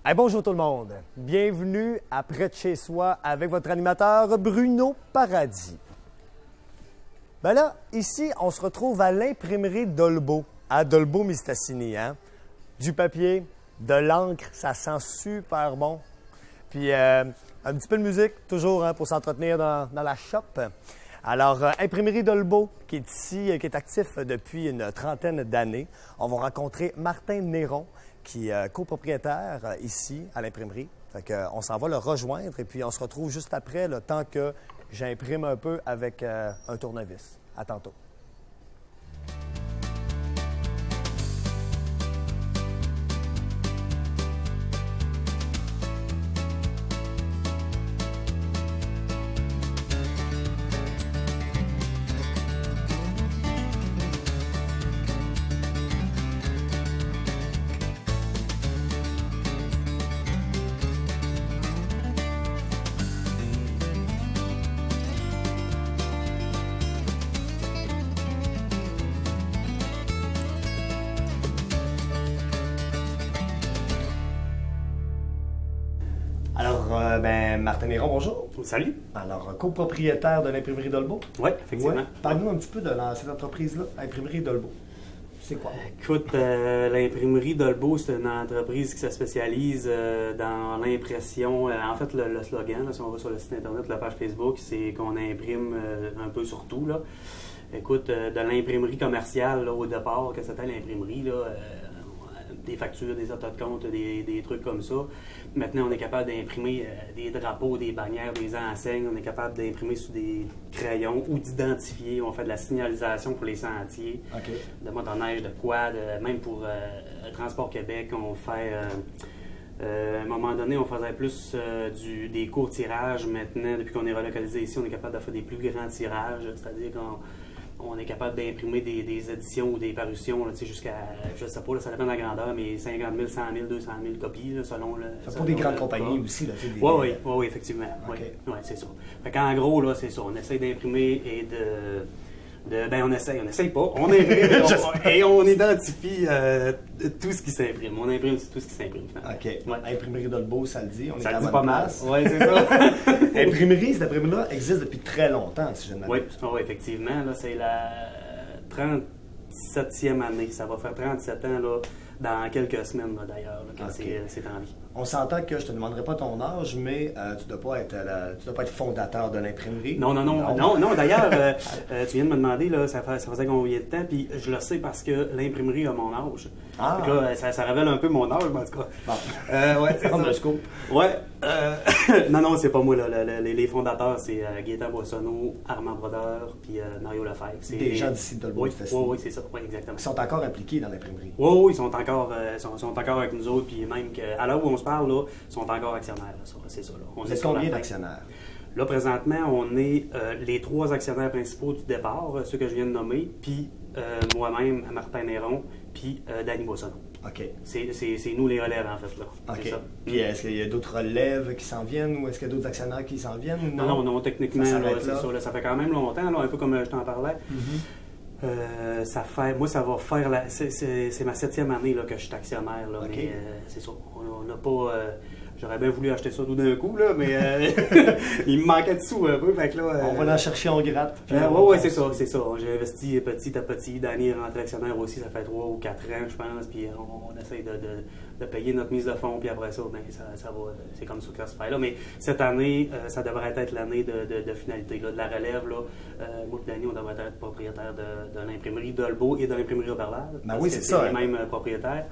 Hey, bonjour tout le monde. Bienvenue à Près de chez soi avec votre animateur Bruno Paradis. Ben là, ici, on se retrouve à l'imprimerie Dolbeau, à Dolbeau-Mistassini. Hein? Du papier, de l'encre, ça sent super bon. Puis un petit peu de musique, toujours hein, pour s'entretenir dans la shop. Alors, Imprimerie Dolbeau, qui est ici, qui est actif depuis une trentaine d'années. On va rencontrer Martin Néron, qui est copropriétaire ici à l'imprimerie. Fait qu'on s'en va le rejoindre et puis on se retrouve juste après, le temps que j'imprime un peu avec un tournevis. À tantôt. Alors, Martin Néron, bonjour. Salut. Alors, copropriétaire de l'imprimerie Dolbeau. Oui, effectivement. Ouais. Parle-nous un petit peu de cette entreprise-là, l'imprimerie Dolbeau. C'est quoi? Écoute, l'imprimerie Dolbeau, c'est une entreprise qui se spécialise dans l'impression. En fait, le slogan, là, si on va sur le site Internet, la page Facebook, c'est qu'on imprime un peu sur tout. Là. Écoute, de l'imprimerie commerciale, là, au départ, que c'était l'imprimerie, là, des factures, des autos de compte, des trucs comme ça. Maintenant, on est capable d'imprimer des drapeaux, des bannières, des enseignes. On est capable d'imprimer sur des crayons ou d'identifier. On fait de la signalisation pour les sentiers, de motoneige, de quad, même pour Transport Québec. On fait, à un moment donné, on faisait plus des courts tirages. Maintenant, depuis qu'on est relocalisé ici, on est capable de faire des plus grands tirages, c'est-à-dire qu'on est capable d'imprimer des éditions ou des parutions là, jusqu'à, je ne sais pas, là, ça dépend de la grandeur, mais 50 000, 100 000, 200 000 copies là, selon le. C'est pour des grandes compagnies aussi, là. Oui, effectivement. Okay. Oui, c'est ça. Fait qu'en gros, là, c'est ça. On essaie d'imprimer et on essaye pas. On imprime et on identifie tout ce qui s'imprime. On imprime tout ce qui s'imprime. OK. Ouais. Imprimerie Dolbeau, ça le dit. On ça est le à dit bonne pas mal. place. Oui, c'est ça. L'imprimerie, cette imprimerie-là existe depuis très longtemps, si je ne m'abuse. Oui, effectivement. Là, c'est la 37e année. Ça va faire 37 ans là, dans quelques semaines, là, d'ailleurs, là, quand c'est en vie. On s'entend que je ne te demanderai pas ton âge, mais tu ne dois pas être fondateur de l'imprimerie. Non. D'ailleurs, tu viens de me demander, là, ça faisait combien de temps, puis je le sais parce que l'imprimerie a mon âge. Ah! Donc là, ça révèle un peu mon âge, mais en tout cas. Bon. Ouais, c'est comme ça. le scoop. Ouais. Non, c'est pas moi. Là. Les fondateurs, c'est Gaétan Boissonneau, Armand Brodeur, puis Mario Lefebvre. C'est des gens d'ici de Dolbeau. Oui, c'est ça. Oui, exactement. Ils sont encore impliqués dans l'imprimerie. Oui, ils sont encore avec nous autres, puis même qu'à l'heure où on se parle, là, ils sont encore actionnaires. Là, c'est ça. Là. Vous êtes combien d'actionnaires? Là, présentement, on est les 3 actionnaires principaux du départ, ceux que je viens de nommer, puis moi-même, Martin Néron, puis Danny Boissonneau. OK. C'est nous les relèves, en fait. Là. OK. C'est ça. Puis est-ce qu'il y a d'autres relèves qui s'en viennent ou est-ce qu'il y a d'autres actionnaires qui s'en viennent? Ou non, techniquement, c'est ça. Là, ça fait quand même longtemps, là, un peu comme je t'en parlais. Mm-hmm. Moi, ça va faire c'est ma 7e année là, que je suis actionnaire, là, okay. Mais c'est ça. On n'a pas. J'aurais bien voulu acheter ça tout d'un coup, là, mais il me manquait de sous un peu. Fait que là, on va en chercher, on gratte. Oui, c'est ça. J'ai investi petit à petit. Danny est rentré actionnaire aussi, ça fait 3 ou 4 ans, je pense. Puis on essaye de payer notre mise de fonds, puis après ça, ben, ça va. C'est comme ça que ça se fait. Là. Mais cette année, ça devrait être l'année de finalité, là, de la relève. Là. Moi et Danny, on devrait être propriétaire de l'imprimerie Dolbeau et de l'imprimerie Roberval. Ben oui, c'est ça. C'est les mêmes propriétaires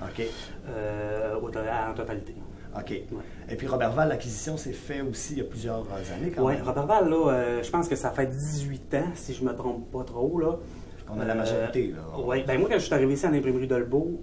en totalité. OK. Ouais. Et puis Roberval, l'acquisition s'est faite aussi il y a plusieurs années quand même. Oui, Roberval, là, je pense que ça fait 18 ans, si je ne me trompe pas trop. Là. On a la majorité, là. Oui, ben moi, quand je suis arrivé ici à l'imprimerie Dolbeau,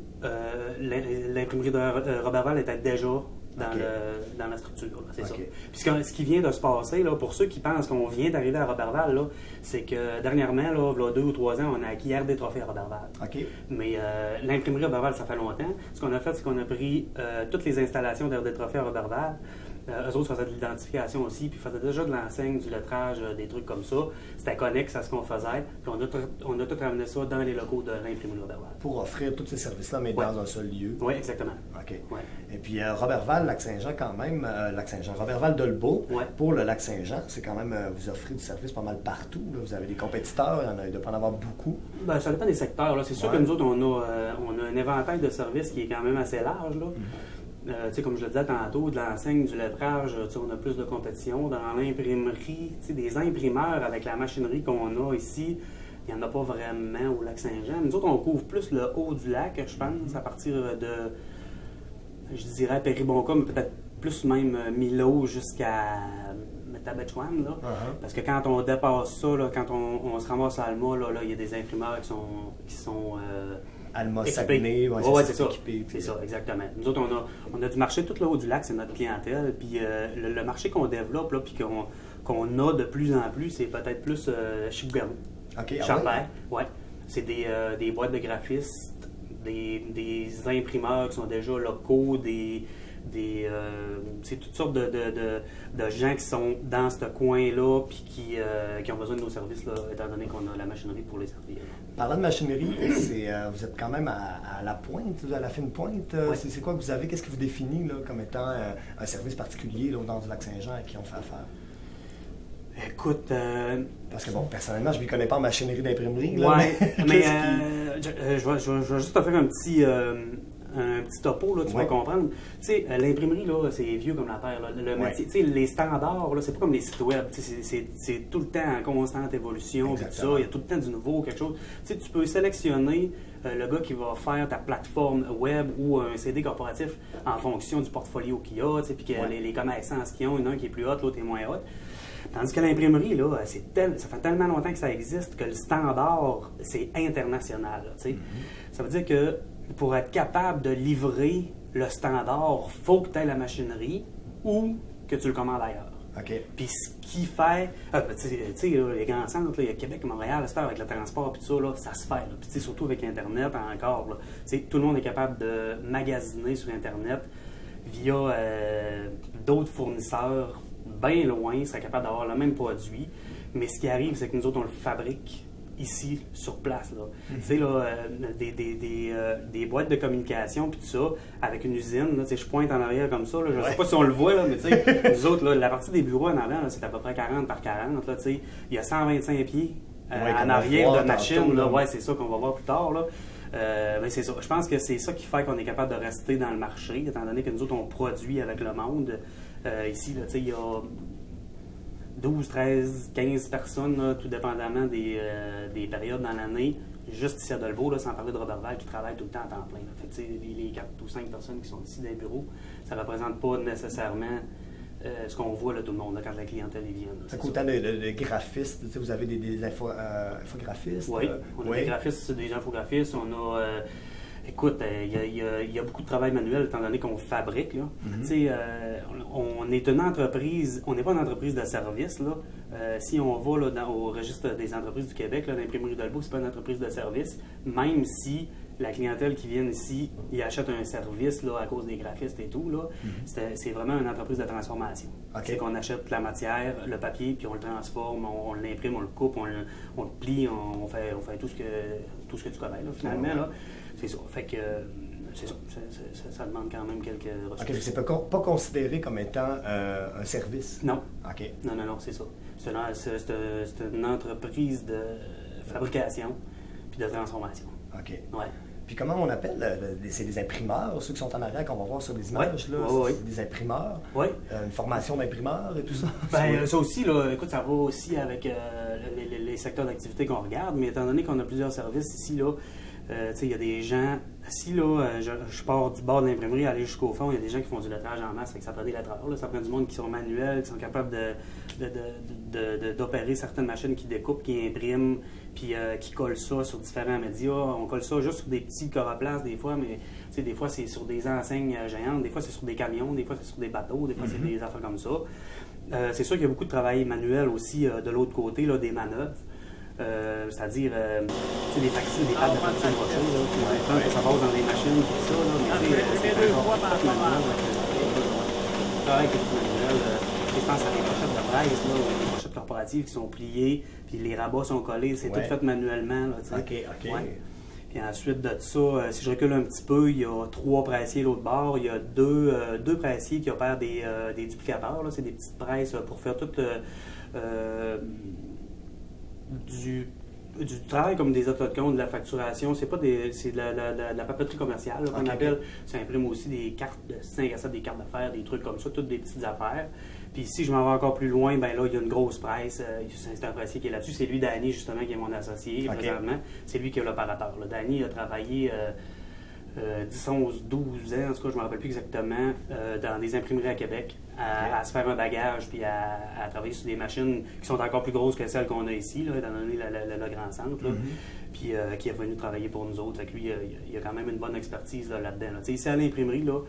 l'imprimerie de Roberval était déjà dans la structure. Là, c'est ça. Puis ce qui vient de se passer, là, pour ceux qui pensent qu'on vient d'arriver à Roberval, là, c'est que dernièrement, là, il y a 2 ou 3 ans, on a acquis RD Trophée à Roberval. Okay. Mais l'imprimerie Roberval, ça fait longtemps. Ce qu'on a fait, c'est qu'on a pris toutes les installations d'RD Trophée à Roberval. Eux autres faisaient de l'identification aussi, puis faisaient déjà de l'enseigne, du lettrage, des trucs comme ça. C'était connexe à ce qu'on faisait. Puis on a tout ramené ça dans les locaux de l'imprimerie Roberval. Pour offrir tous ces services-là, mais dans un seul lieu. Oui, exactement. OK. Ouais. Et puis Roberval, Roberval-Lac-Saint-Jean quand même, Lac-Saint-Jean, Roberval-Dolbeau, Ouais. pour le Lac-Saint-Jean, c'est quand même, vous offrez du service pas mal partout, là. Vous avez des compétiteurs, il doit pas en avoir beaucoup. Ben, ça dépend des secteurs. Là. C'est sûr Ouais. que nous autres, on a un éventail de services qui est quand même assez large. Là. Tu sais, comme je le disais tantôt, de l'enseigne, du lettrage, tu sais, on a plus de compétition. Dans l'imprimerie, tu sais, des imprimeurs avec la machinerie qu'on a ici, il n'y en a pas vraiment au Lac-Saint-Jean. Nous autres, on couvre plus le haut du lac, je pense, à partir de, je dirais, Péribonka, mais peut-être plus même Milo jusqu'à Métabetchouan, là. Parce que quand on dépasse ça, là, quand on se ramasse à Alma, là, il y a des imprimeurs qui sont Alma, équipés. Saguenay, C'est ça. équipé. C'est ça, exactement. Nous autres, on a du marché tout le haut du lac, c'est notre clientèle. Puis le marché qu'on développe, là, puis qu'on a de plus en plus, c'est peut-être plus Chibougamau, OK, Charbert. Ouais. C'est des boîtes de graphistes, des imprimeurs qui sont déjà locaux, c'est toutes sortes de gens qui sont dans ce coin-là puis qui ont besoin de nos services, là, étant donné qu'on a la machinerie pour les servir. Parlant de machinerie, vous êtes quand même à la pointe, à la fine pointe. Ouais. C'est quoi que vous avez? Qu'est-ce qui vous définit là, comme étant un service particulier là, au nord du Lac-Saint-Jean à qui on fait affaire? Écoute, Parce que bon, personnellement, je ne m'y connais pas en machinerie d'imprimerie. Là, ouais, mais qu'est-ce je vais juste te faire un petit topo, là, tu vas comprendre. Tu sais, l'imprimerie, là, c'est vieux comme la terre. Là. Le métier, tu sais, les standards, là, c'est pas comme les sites web. Tu sais, c'est tout le temps en constante évolution. Tout ça, il y a tout le temps du nouveau, quelque chose. Tu sais, tu peux sélectionner le gars qui va faire ta plateforme web ou un CD corporatif en fonction du portfolio qu'il y a, tu sais, puis que les connaissances qu'ils ont, il y en a un qui est plus hot, l'autre est moins hot. Tandis que l'imprimerie, là, ça fait tellement longtemps que ça existe que le standard, c'est international. Là, Ça veut dire que pour être capable de livrer le standard, il faut que tu aies la machinerie ou que tu le commandes ailleurs. OK. Puis ce qui fait... tu sais, les grands centres, il y a Québec, Montréal, avec le transport, puis tout ça, là, ça se fait. Là. Puis surtout avec Internet encore. Là, tout le monde est capable de magasiner sur Internet via d'autres fournisseurs bien loin, serait capable d'avoir le même produit. Mais ce qui arrive, c'est que nous autres, on le fabrique ici, sur place. Là. Tu sais, là, des boîtes de communication, puis tout ça, avec une usine, là, je pointe en arrière comme ça, là, je ne sais pas si on le voit, là, mais tu sais, nous autres, là, la partie des bureaux en avant, là, c'est à peu près 40 par 40, là, tu sais, il y a 125 pieds en arrière de machine, là, ouais, c'est ça qu'on va voir plus tard, là. Ben c'est ça. Je pense que c'est ça qui fait qu'on est capable de rester dans le marché, étant donné que nous autres, on produit avec le monde. Ici, là, il y a 12, 13, 15 personnes, là, tout dépendamment des périodes dans l'année, juste ici à Dolbeau, là, sans parler de Roberval, qui travaille tout le temps à temps plein. Là. Fait que, les 4 ou 5 personnes qui sont ici dans les bureaux, ça ne représente pas nécessairement ce qu'on voit là, tout le monde là, quand la clientèle vient. C'est autant de graphistes, vous avez des infographistes? Oui, on a des graphistes, des infographistes, on a... Écoute, il y a beaucoup de travail manuel étant donné qu'on fabrique. Là. On est une entreprise, on n'est pas une entreprise de service. Là. Si on va là, au registre des entreprises du Québec, l'imprimerie Dolbeau, c'est pas une entreprise de service, même si la clientèle qui vient ici, il achète un service là, à cause des graphistes et tout. Là. C'est vraiment une entreprise de transformation. Okay. C'est qu'on achète la matière, le papier, puis on le transforme, on l'imprime, on le coupe, on le plie, on fait tout ce que tu connais là, finalement. Là. C'est ça. Fait que c'est ça. Ça demande quand même quelques ressources. OK. C'est pas considéré comme étant un service? Non. OK. Non, c'est ça. C'est une entreprise de fabrication puis de transformation. OK. Ouais. Puis comment on appelle? C'est des imprimeurs, ceux qui sont en arrière qu'on va voir sur les images. Ouais. Là, Ouais, c'est des imprimeurs. Oui. Une formation d'imprimeur et tout ça. Ben, ça aussi, là, écoute, ça va aussi avec les secteurs d'activité qu'on regarde, mais étant donné qu'on a plusieurs services ici, là, il y a des gens, si là, je pars du bord de l'imprimerie, aller jusqu'au fond, il y a des gens qui font du lettrage en masse, fait que ça prend des lettreurs, là, ça prend du monde qui sont manuels, qui sont capables d'opérer certaines machines qui découpent, qui impriment, puis qui collent ça sur différents médias. On colle ça juste sur des petits coroplaces des fois, mais des fois c'est sur des enseignes géantes, des fois c'est sur des camions, des fois c'est sur des bateaux, des fois c'est des affaires comme ça. C'est sûr qu'il y a beaucoup de travail manuel aussi de l'autre côté, là, des manœuvres. C'est-à-dire des factures, des pattes de factures rocheuses, ça passe dans des machines, tout ça, là, mais c'est travail manuel. Je pense à des pochettes de presse, là, des pochettes corporatives qui sont pliées, puis les rabats sont collés, c'est tout fait manuellement. Là, OK. Ouais. Puis ensuite de ça, si je recule un petit peu, il y a 3 pressiers l'autre bord. Il y a deux pressiers qui opèrent des duplicateurs. C'est des petites presses pour faire tout du travail comme des autocomptes, de la facturation. C'est de la papeterie commerciale qu'on appelle. Ça imprime aussi des cartes de 5 à 7, des cartes d'affaires, des trucs comme ça, toutes des petites affaires. Puis si je m'en vais encore plus loin, ben là, il y a une grosse presse. C'est un pressier qui est là-dessus. C'est lui, Danny, justement, qui est mon associé présentement. C'est lui qui est l'opérateur. Danny a travaillé 10, 11, 12 ans, en tout cas, je ne me rappelle plus exactement, dans des imprimeries à Québec, à se faire un bagage, puis à travailler sur des machines qui sont encore plus grosses que celles qu'on a ici, là, étant donné le grand centre. Là. Puis qui est venu travailler pour nous autres. Fait que lui, il a quand même une bonne expertise là-dedans. Là. Ici, à l'imprimerie, là,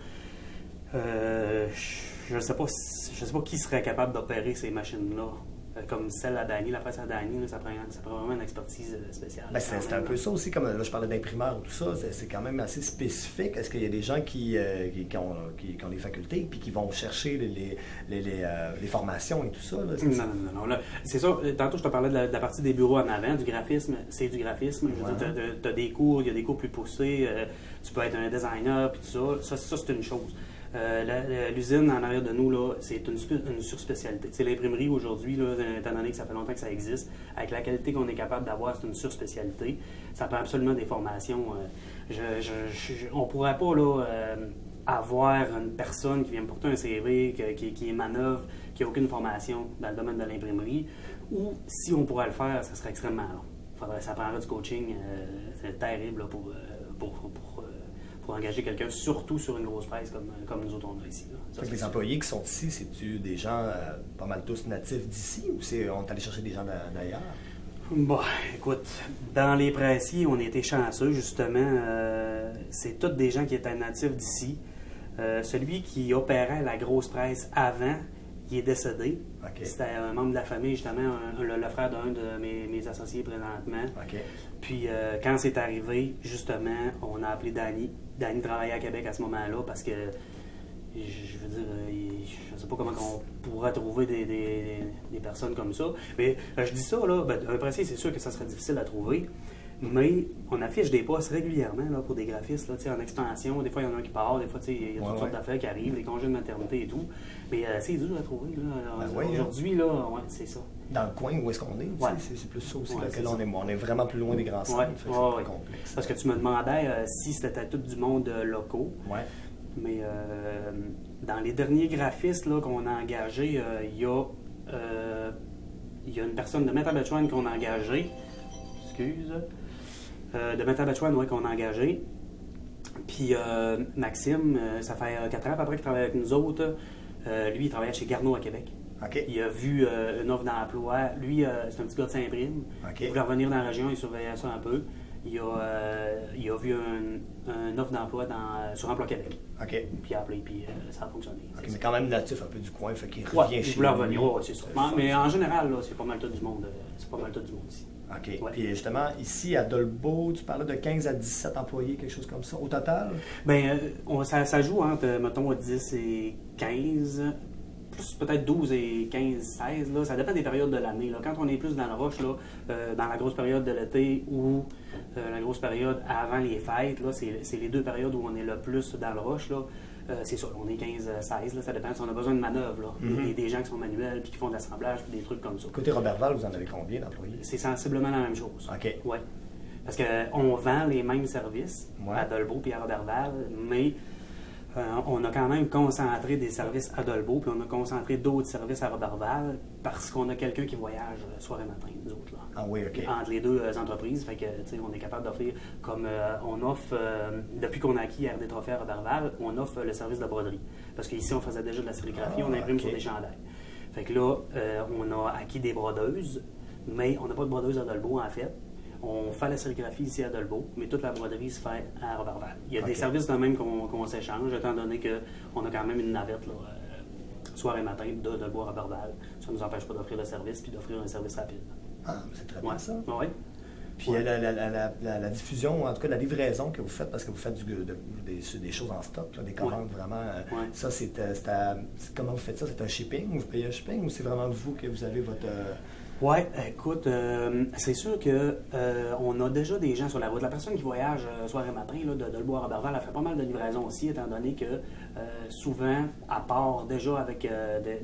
je ne sais pas qui serait capable d'opérer ces machines-là. Comme celle à Danny, la presse à Danny, là, ça prend vraiment une expertise spéciale. Ben, c'est un peu ça aussi, comme là, je parlais d'imprimeur ou tout ça, c'est quand même assez spécifique. Est-ce qu'il y a des gens qui ont des facultés puis qui vont chercher les formations et tout ça? Là, non. Là, c'est ça, tantôt je te parlais de la partie des bureaux en avant, du graphisme, c'est du graphisme. Tu as des cours, il y a des cours plus poussés, tu peux être un designer, puis tout ça. Ça, c'est une chose. L'usine en arrière de nous, là, c'est une surspécialité. T'sais, l'imprimerie aujourd'hui, là, étant donné que ça fait longtemps que ça existe, avec la qualité qu'on est capable d'avoir, c'est une surspécialité. Ça prend absolument des formations. On ne pourrait pas là, avoir une personne qui vient me porter un CV, qui est manœuvre, qui n'a aucune formation dans le domaine de l'imprimerie, ou si on pourrait le faire, ça serait extrêmement long. Ça prendrait du coaching, c'est terrible là, pour engager quelqu'un, surtout sur une grosse presse comme nous autres on a ici. Ça, les employés qui sont ici, c'est-tu des gens pas mal tous natifs d'ici ou on est allé chercher des gens d'ailleurs? Bon, écoute, dans les pressiers, on a été chanceux, justement. C'est tous des gens qui étaient natifs d'ici. Celui qui opérait la grosse presse avant, il est décédé. C'était un membre de la famille, justement, le frère d'un de mes associés présentement. Puis quand c'est arrivé, justement, on a appelé Danny. Danny travaillait à Québec à ce moment-là parce que, je veux dire, je ne sais pas comment on pourrait trouver des personnes comme ça. Mais je dis ça, là, un pressier, c'est sûr que ça serait difficile à trouver. Mais on affiche des postes régulièrement là, pour des graphistes là, en expansion. Des fois, il y en a un qui part, des fois, il y a toutes sortes d'affaires qui arrivent, les congés de maternité et tout. Mais c'est dur à trouver. Aujourd'hui, là, c'est ça. Dans le coin où est-ce qu'on est, c'est plus ça aussi. Là, on est vraiment plus loin des grands centres. C'est plus complexe. Parce que tu me demandais si c'était tout du monde locaux. Mais dans les derniers graphistes là, qu'on a engagés, il y a une personne de Métabetchouane qu'on a engagée. Excuse. De Métabetchouane, qu'on a engagé. Puis Maxime, ça fait 4 ans à peu près qu'il travaille avec nous autres. Lui, il travaillait chez Garneau à Québec. Il a vu une offre d'emploi. Lui, c'est un petit gars de Saint-Prime. Il voulait revenir dans la région, il surveillait ça un peu. Il a vu une offre d'emploi sur Emploi Québec. Puis il a appelé, puis ça a fonctionné. Mais quand même natif un peu du coin, fait qu'il revient chez lui. Il voulait revenir, c'est ça. Mais en général, là, c'est pas mal tout du monde. Ici. Puis justement, ici à Dolbeau, tu parlais de 15 à 17 employés, quelque chose comme ça, au total? Bien, ça joue entre, mettons, 10 et 15, plus peut-être 12 et 15, 16. Là. Ça dépend des périodes de l'année. Là. Quand on est plus dans le rush, là, dans la grosse période de l'été ou la grosse période avant les fêtes, là, c'est les deux périodes où on est le plus dans le rush. Là. C'est ça, on est 15-16, ça dépend si on a besoin de manœuvres. Là. Il y a des gens qui sont manuels, puis qui font de l'assemblage, puis des trucs comme ça. Côté Roberval, vous en avez combien d'employés? C'est sensiblement la même chose. Oui. Parce qu'on vend les mêmes services à Dolbeau puis à Roberval, mais on a quand même concentré des services à Dolbeau, puis on a concentré d'autres services à Roberval, parce qu'on a quelqu'un qui voyage soir et matin, nous autres. Là. Entre les deux entreprises, fait que, on est capable d'offrir, comme on offre, depuis qu'on a acquis RD Trophée à Roberval, on offre le service de broderie. Parce qu'ici, on faisait déjà de la sérigraphie, on imprime sur des chandails. Fait que là, on a acquis des brodeuses, mais on n'a pas de brodeuse à Dolbeau, en fait. On fait la sérigraphie ici à Dolbeau, mais toute la broderie se fait à Roberval. Il y a des services de même qu'on s'échange, étant donné qu'on a quand même une navette là, soir et matin de Dolbeau à Roberval. Ça ne nous empêche pas d'offrir le service puis d'offrir un service rapide. C'est très bien ça. Oui. Puis la diffusion, en tout cas la livraison que vous faites, parce que vous faites des choses en stock, là, des commandes vraiment. Ça, comment vous faites ça? C'est un shipping? Vous payez un shipping ou c'est vraiment vous que vous avez votre. Oui, écoute, c'est sûr que on a déjà des gens sur la route. La personne qui voyage soir et matin là, de Dolbeau à Roberval, elle fait pas mal de livraisons aussi, étant donné que souvent, à part déjà avec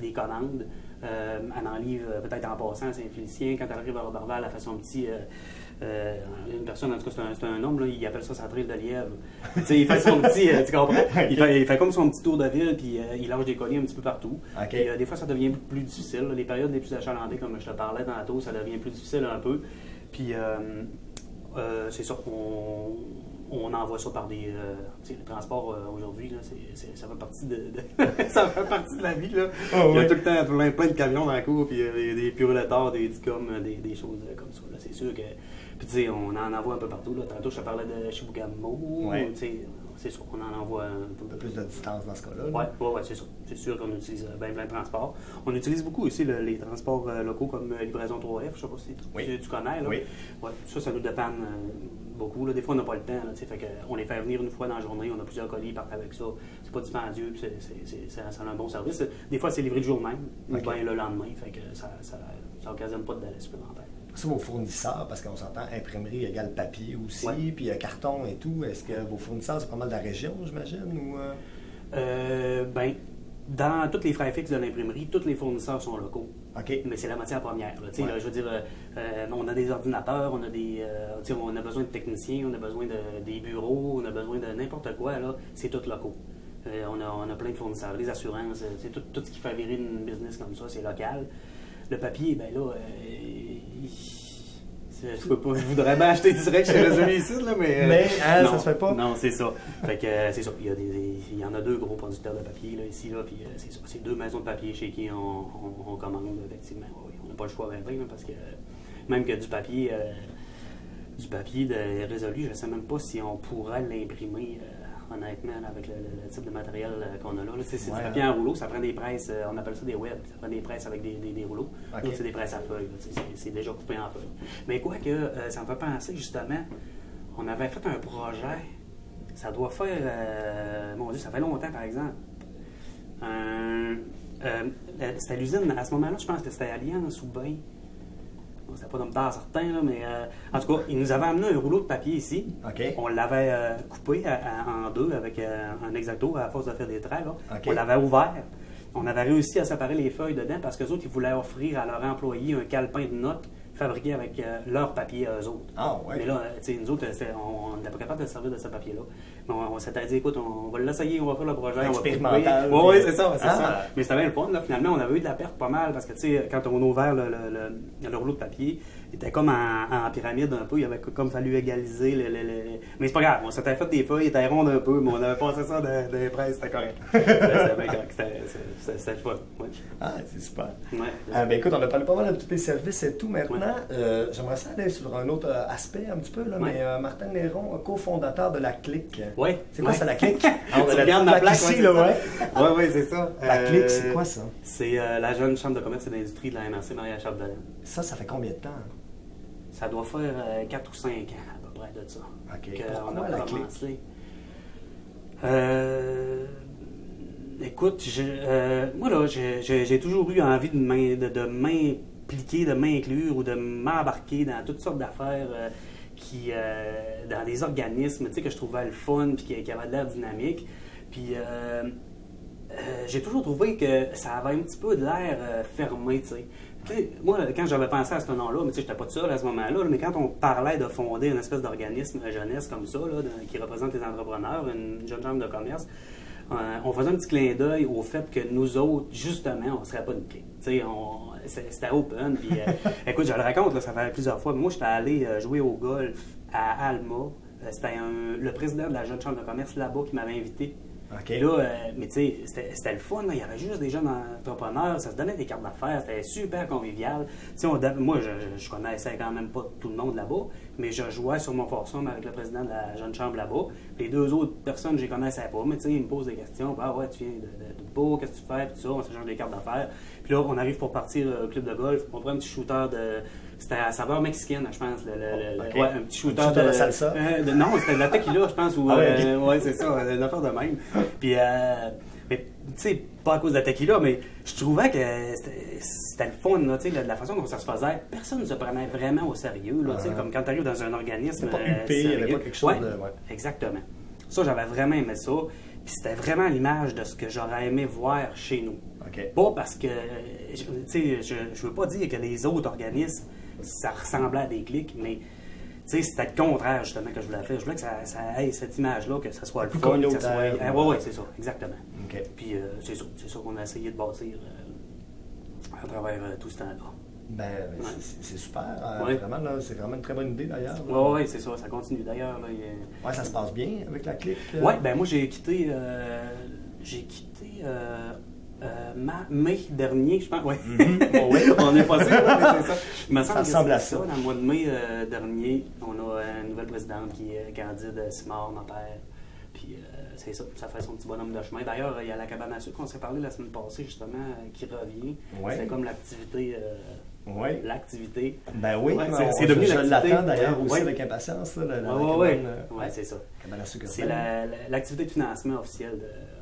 des commandes, elle en livre peut-être en passant à Saint-Félicien. Quand elle arrive à Roberval, elle fait son petit... une personne, en tout cas, c'est un homme, là, il appelle ça sa trille de lièvre. Tu sais, il fait son petit, tu comprends? Il fait comme son petit tour de ville, puis il lâche des colis un petit peu partout. Okay. Puis, des fois, ça devient plus difficile. Là. Les périodes les plus achalandées, comme je te parlais tantôt, ça devient plus difficile un peu. Puis, c'est sûr qu'on envoie ça par des... tu sais, le transport, aujourd'hui, là, ça fait partie ça fait partie de la vie, là. Oh, il y a oui. tout le temps plein de camions dans la cour, puis des purulатeurs, des DICOM, des choses comme ça. Là. C'est sûr que... Puis, tu sais, on en envoie un peu partout. Là. Tantôt, je te parlais de Chibougamau. Ouais. Tu sais, c'est sûr qu'on en envoie un peu. Un peu plus de distance dans ce cas-là. Oui, c'est ça. C'est sûr qu'on utilise bien plein de transports. On utilise beaucoup aussi les transports locaux comme Livraison 3F. Je sais pas si tu connais. Là. Oui. Ouais, ça nous dépanne beaucoup. Là. Des fois, on n'a pas le temps. Là, fait que on les fait venir une fois dans la journée. On a plusieurs colis, ils partent avec ça. C'est pas dispendieux, puis ça a un bon service. Des fois, c'est livré le jour même ou bien le lendemain. Fait que ça occasionne pas de délai supplémentaire. C'est vos fournisseurs, parce qu'on s'entend imprimerie égale papier aussi, puis carton et tout. Est-ce que vos fournisseurs, c'est pas mal de la région, j'imagine? Ou Ben, dans tous les frais fixes de l'imprimerie, tous les fournisseurs sont locaux. OK. Mais c'est la matière première. Là. Ouais. Là, je veux dire, on a des ordinateurs, on a besoin de techniciens, on a besoin des bureaux, on a besoin de n'importe quoi. Là, c'est tout locaux. On a plein de fournisseurs. Les assurances, tout ce qui fait virer une business comme ça, c'est local. Le papier, ben là, je voudrais bien acheter direct chez Résolu ici, là, mais non, ça se fait pas. Non, c'est ça. Fait que c'est ça. Il y en a 2 gros producteurs de papier là, ici, là, puis c'est ça. C'est 2 maisons de papier chez qui on commande, effectivement. Oui, on n'a pas le choix bien, parce que même que du papier de Résolu, je ne sais même pas si on pourrait l'imprimer. Honnêtement, là, avec le type de matériel qu'on a là. C'est du papier en rouleau, ça prend des presses, on appelle ça des webs, ça prend des presses avec des rouleaux. Okay. Donc, c'est des presses à feuilles, c'est déjà coupé en feuilles. Mais quoi que, ça me fait penser justement, on avait fait un projet, ça doit faire, mon Dieu, ça fait longtemps par exemple. C'était l'usine, à ce moment-là, je pense que c'était Alliance ou Bain. C'était pas d'homme-tard certain, là, mais en tout cas, ils nous avaient amené un rouleau de papier ici. Okay. On l'avait coupé en 2 avec un X-Acto à force de faire des traits. Là. Okay. On l'avait ouvert. On avait réussi à séparer les feuilles dedans parce qu'eux autres, ils voulaient offrir à leurs employés un calepin de notes fabriqué avec leur papier à eux autres. Ah, ouais. Mais là, nous autres, on n'était pas capable de se servir de ce papier-là. Mais on s'était dit, écoute, on va l'essayer, on va faire le projet. Expérimental. Oui, c'est ça, ça. Mais c'était bien le fun. Là. Finalement, on avait eu de la perte pas mal parce que, tu sais, quand on a ouvert le rouleau de papier, il était comme en pyramide un peu. Il avait comme fallu égaliser. Mais c'est pas grave. On s'était fait des feuilles, il était rond un peu, mais on avait passé ça dans les presses, c'était correct. C'était bien correct. C'était le fun. Ouais. Ah, c'est super. Ouais, Ben écoute, on a parlé pas mal de tous les services et tout. Maintenant, j'aimerais ça aller sur un autre aspect un petit peu, là, mais Martin Néron, cofondateur de La Clique. Oui. C'est quoi ça, La Clique? On regarde ma plaque ici, là, ouais. Oui, c'est ça. La Clique, c'est quoi ça? C'est la jeune chambre de commerce et d'industrie de la MRC Maria-Chapdelaine. Ça fait combien de temps? Ça doit faire 4 ou 5 ans à peu près de ça. OK. On Pourquoi a La commencé. Écoute, moi là, j'ai toujours eu envie de m'impliquer, de m'inclure ou de m'embarquer dans toutes sortes d'affaires dans des organismes, tu sais, que je trouvais le fun puis qui avaient de l'air dynamique. Puis j'ai toujours trouvé que ça avait un petit peu de l'air fermé, tu sais. Moi, quand j'avais pensé à ce nom-là, mais tu sais, j'étais pas tout seul à ce moment-là, mais quand on parlait de fonder une espèce d'organisme jeunesse comme ça, là, qui représente les entrepreneurs, une jeune chambre de commerce, on faisait un petit clin d'œil au fait que nous autres, justement, on ne serait pas une clique. C'était open. Puis, écoute, je le raconte, là, ça fait plusieurs fois. Moi, j'étais allé jouer au golf à Alma. C'était le président de la jeune chambre de commerce là-bas qui m'avait invité. Okay. Là, mais tu sais, c'était le fun. Là. Il y avait juste des jeunes entrepreneurs. Ça se donnait des cartes d'affaires. C'était super convivial. Moi, je connaissais quand même pas tout le monde là-bas, mais je jouais sur mon foursome avec le président de la jeune chambre là-bas. Les 2 autres personnes, je les connaissais pas. Mais tu sais, ils me posent des questions. Ah ouais, tu viens de Beau, qu'est-ce que tu fais? Puis tout ça, on s'échange des cartes d'affaires. Puis là, on arrive pour partir au club de golf. On prend un petit shooter de... C'était à saveur mexicaine, je pense. Okay. Ouais, un petit shooter de salsa? non, c'était de la tequila, je pense. Ouais, c'est ça, une affaire de même. Puis, mais, tu sais, pas à cause de la tequila, mais je trouvais que c'était le fun, là, tu sais, de la façon dont ça se faisait. Personne ne se prenait vraiment au sérieux, là, tu sais, comme quand tu arrives dans un organisme. C'était pas huppé, il n'y avait pas quelque chose de. Ouais. Exactement. Ça, j'avais vraiment aimé ça. Puis c'était vraiment l'image de ce que j'aurais aimé voir chez nous. OK. Pas parce que, tu sais, je veux pas dire que les autres organismes, ça ressemblait à des clics, mais tu sais, c'était le contraire, justement, que je voulais faire. Je voulais que ça ait cette image-là, que ça soit le fun, que ça soit... Oui, c'est ça, exactement. OK. Puis c'est ça qu'on a essayé de bâtir à travers tout ce temps-là. Ben, c'est super. Ouais. Vraiment, là, c'est vraiment une très bonne idée, d'ailleurs. Oui, c'est ça, ça continue. D'ailleurs, là, Ouais, ça se passe bien avec la clique. Oui, ben moi, j'ai quitté mai dernier, je pense. Oui. Oui. On est passé, mais c'est ça. Il me semble que ressemble à c'est ça. Dans le mois de mai dernier, on a une nouvelle présidente qui est Candide Simard, ma père. Puis c'est ça, ça fait son petit bonhomme de chemin. D'ailleurs, il y a la cabane à sucre qu'on s'est parlé la semaine passée, justement, qui revient. Ouais. C'est comme l'activité. Oui. L'activité. Ben oui, Ouais, c'est c'est devenu je l'activité. l'attends d'ailleurs aussi Ouais. avec impatience. Là, Oui, ouais, c'est ça. cabane à sucre. C'est l'activité de financement officielle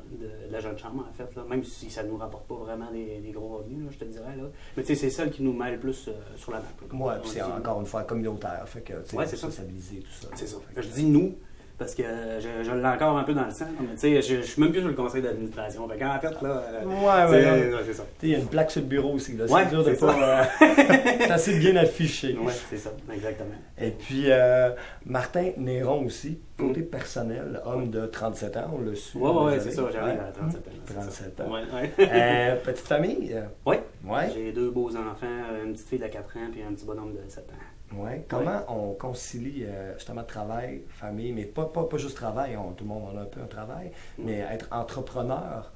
de la Jeune Chambre, en fait. Là. Même si ça ne nous rapporte pas vraiment des gros revenus, là, je te dirais. Là. Mais tu sais, c'est celle qui nous met le plus sur la map. Oui, puis c'est encore une fois communautaire. Fait que, Ouais, c'est ça. Stabiliser tout ça. C'est ça. Je dis nous, parce que je l'ai encore un peu dans le sang. Mais tu sais, je suis même plus sur le conseil d'administration. Fait qu'en fait, là. C'est ça. Il y a une plaque sur le bureau aussi. Là. Ouais, c'est dur de c'est pas. C'est assez bien affiché. Oui, c'est ça, exactement. Et puis, Martin Néron aussi, côté personnel, homme de 37 ans, on l'a su. Oui, désolé. c'est ça, j'arrive Ouais. à 37 ans. 37 ans. Ouais. Petite famille? Oui. Ouais. J'ai 2 beaux enfants, une petite fille de 4 ans puis un petit bonhomme de 7 ans. Ouais. Comment on concilie justement travail, famille, mais pas juste travail, tout le monde en a un peu un travail, mais être entrepreneur,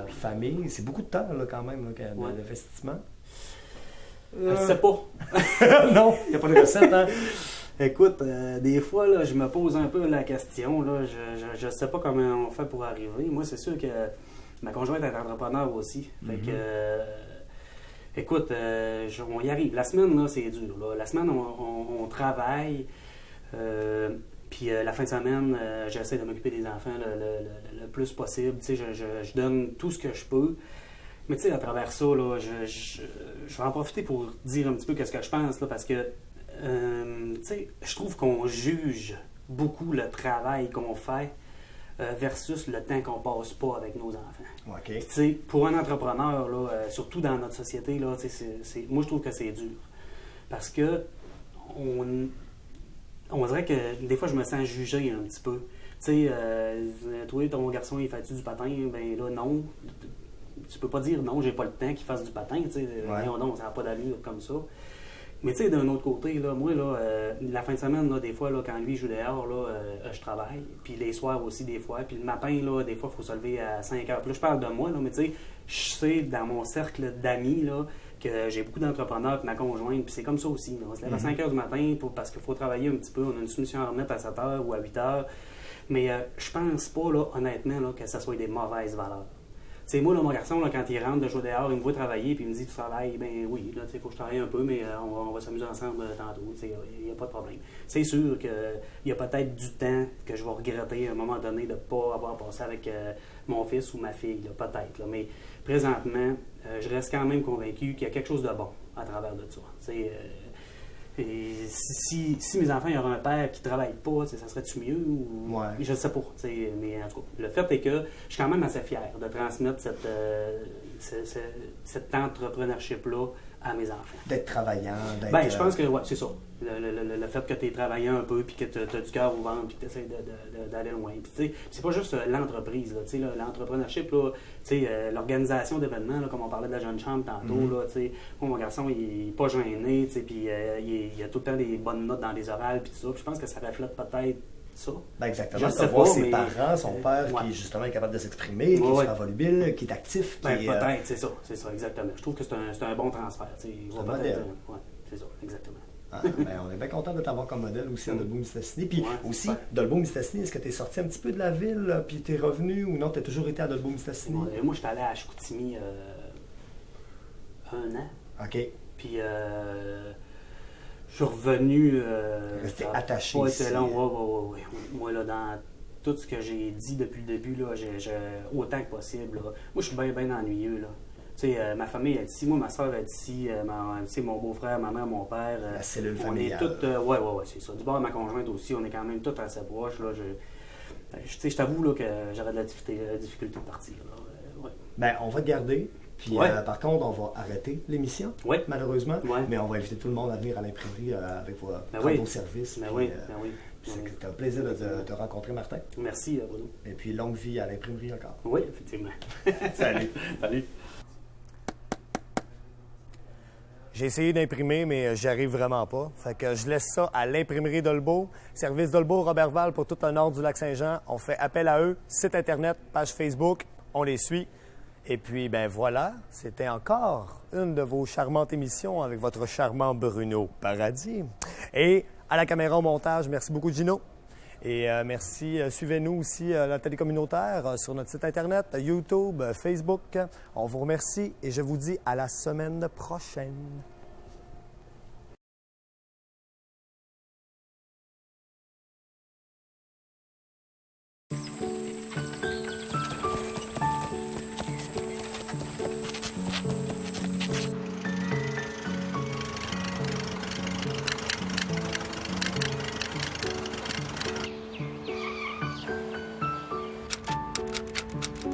famille, c'est beaucoup de temps là, quand même, là, d'investissement. Je sais pas. Non, il n'y a pas de recette, hein? Écoute, des fois, là, je me pose un peu la question. Là, je sais pas comment on fait pour arriver. Moi, c'est sûr que ma conjointe est entrepreneur aussi. Fait que, écoute, on y arrive. La semaine, là, c'est dur. Là. La semaine, on travaille. Puis la fin de semaine, j'essaie de m'occuper des enfants le plus possible. Tu sais, je donne tout ce que je peux. Mais tu sais, à travers ça, là, je vais en profiter pour dire un petit peu qu'est-ce que je pense, là, parce que, tu sais, je trouve qu'on juge beaucoup le travail qu'on fait versus le temps qu'on passe pas avec nos enfants. OK. Tu sais, pour un entrepreneur, là, surtout dans notre société, là, moi, je trouve que c'est dur. Parce que on dirait que des fois, je me sens jugé un petit peu. Tu sais, toi, ton garçon, il fait-tu du patin? Ben là, non. Tu peux pas dire non, j'ai pas le temps qu'il fasse du patin. Tu sais, non, ça n'a pas d'allure comme ça. Mais tu sais, d'un autre côté, là, moi, là, la fin de semaine, là, des fois, là, quand lui joue dehors, là, je travaille. Puis les soirs aussi, des fois. Puis le matin, là, des fois, il faut se lever à 5 heures. Puis là, je parle de moi, là, mais tu sais, je sais, dans mon cercle d'amis, là, que j'ai beaucoup d'entrepreneurs, puis ma conjointe, puis c'est comme ça aussi. Là. On se lève à 5 heures du matin parce qu'il faut travailler un petit peu. On a une soumission à remettre à 7 heures ou à 8 heures. Mais je pense pas, là, honnêtement, là, que ça soit des mauvaises valeurs. Tu sais, moi, là, mon garçon, là, quand il rentre de jouer dehors, il me voit travailler, puis il me dit, tu travailles, ben oui, là, tu sais, il faut que je travaille un peu, mais on va s'amuser ensemble tantôt, tu sais, il n'y a pas de problème. C'est sûr qu'il y a peut-être du temps que je vais regretter à un moment donné de ne pas avoir passé avec mon fils ou ma fille, là, peut-être, là, mais présentement, je reste quand même convaincu qu'il y a quelque chose de bon à travers de ça. Et si mes enfants auraient un père qui ne travaille pas, ça serait-tu mieux? Ou... Ouais. Je ne sais pas. Mais en tout cas, le fait est que je suis quand même assez fier de transmettre cet entrepreneurship-là à mes enfants. D'être travaillant, d'être... Ben, je pense que ouais, c'est ça. Le fait que tu aies travaillé un peu, puis que tu as du cœur au ventre, puis que tu essaies d'aller loin. Puis, tu sais, c'est pas juste l'entreprise. Là, l'entrepreneurship, là, l'organisation d'événements, là, comme on parlait de la Jeune Chambre tantôt, là, mon garçon, il n'est pas gêné, puis il a tout le temps des bonnes notes dans les orales, puis tout ça. Puis je pense que ça reflète peut-être ça. Ben exactement. Je sais voir pas, ses mais, parents, son père ouais. qui justement est capable de s'exprimer, qui est super volubile, qui est actif. Ben, qui peut-être, c'est ça, exactement. Je trouve que c'est un bon transfert. C'est un modèle. Ouais, c'est ça, exactement. Ah, ben, on est bien content de t'avoir comme modèle aussi à Dolbeau-Mistassini. Puis aussi, Dolbeau-Mistassini, est-ce que tu es sorti un petit peu de la ville, puis tu es revenu ou non, tu as toujours été à Dolbeau-Mistassini? Ouais, moi, je suis allé à Chicoutimi 1 an. OK. Puis, je suis revenu. Resté attaché ouais, ici. c'est long, ouais. Moi, là, tout ce que j'ai dit depuis le début, là, autant que possible. Là. Moi, je suis bien ennuyeux. Là. Ma famille est ici, moi, ma soeur est ici, mon beau-frère, ma mère, mon père. La cellule on familiale. est toutes. Ouais, c'est ça. Du bord de ma conjointe aussi, on est quand même toutes assez proches. Là. Je t'avoue là, que j'aurais de la difficulté de partir. Là. Ouais. Ben, on va te garder. Puis, Ouais. par contre, on va arrêter l'émission, Ouais. malheureusement. Ouais. Mais on va inviter tout le monde à venir à l'imprimerie avec vos services. Ben puis, oui. C'est un plaisir de te rencontrer, Martin. Merci, Bruno. Et puis, longue vie à l'imprimerie encore. Oui, effectivement. Salut. Salut. J'ai essayé d'imprimer, mais j'y arrive vraiment pas. Fait que je laisse ça à l'imprimerie Dolbeau. Service Dolbeau, Robertval pour tout le nord du Lac-Saint-Jean. On fait appel à eux. Site Internet, page Facebook. On les suit. Et puis, ben voilà, c'était encore une de vos charmantes émissions avec votre charmant Bruno Paradis. Et à la caméra au montage, merci beaucoup Gino. Et merci, suivez-nous aussi la télé communautaire sur notre site Internet, YouTube, Facebook. On vous remercie et je vous dis à la semaine prochaine.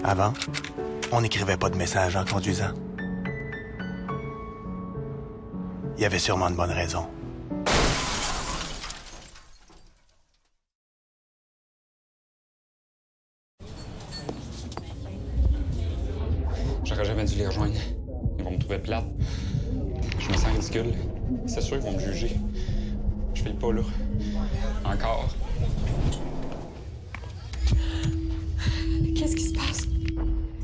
Avant, on n'écrivait pas de messages en conduisant. Il y avait sûrement de bonnes raisons. J'aurais jamais dû les rejoindre. Ils vont me trouver plate. Je me sens ridicule. C'est sûr qu'ils vont me juger. Je fais le pas là. Encore. Qu'est-ce qui se passe?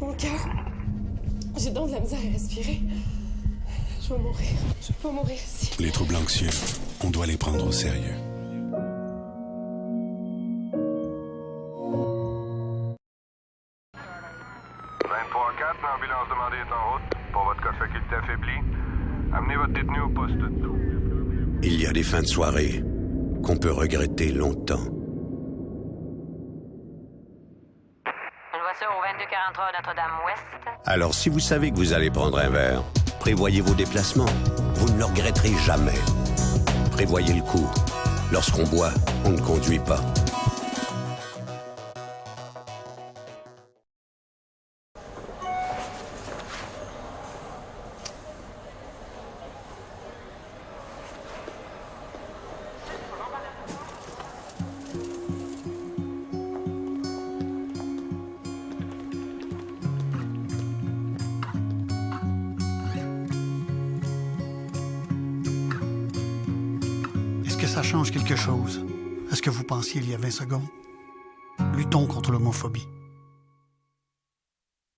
Mon cœur. J'ai donc de la misère à respirer. Je vais mourir. Je vais pas mourir ici. Les troubles anxieux, on doit les prendre au sérieux. L'ambulance demandée est en route. Pour votre cas de faculté affaibli, amenez votre détenu au poste 12. Il y a des fins de soirée qu'on peut regretter longtemps. Une voiture au 2243 Notre-Dame-Ouest. Alors si vous savez que vous allez prendre un verre, prévoyez vos déplacements. Vous ne le regretterez jamais. Prévoyez le coup. Lorsqu'on boit, on ne conduit pas. Est-ce que ça change quelque chose à ce que vous pensiez il y a 20 secondes? Luttons contre l'homophobie.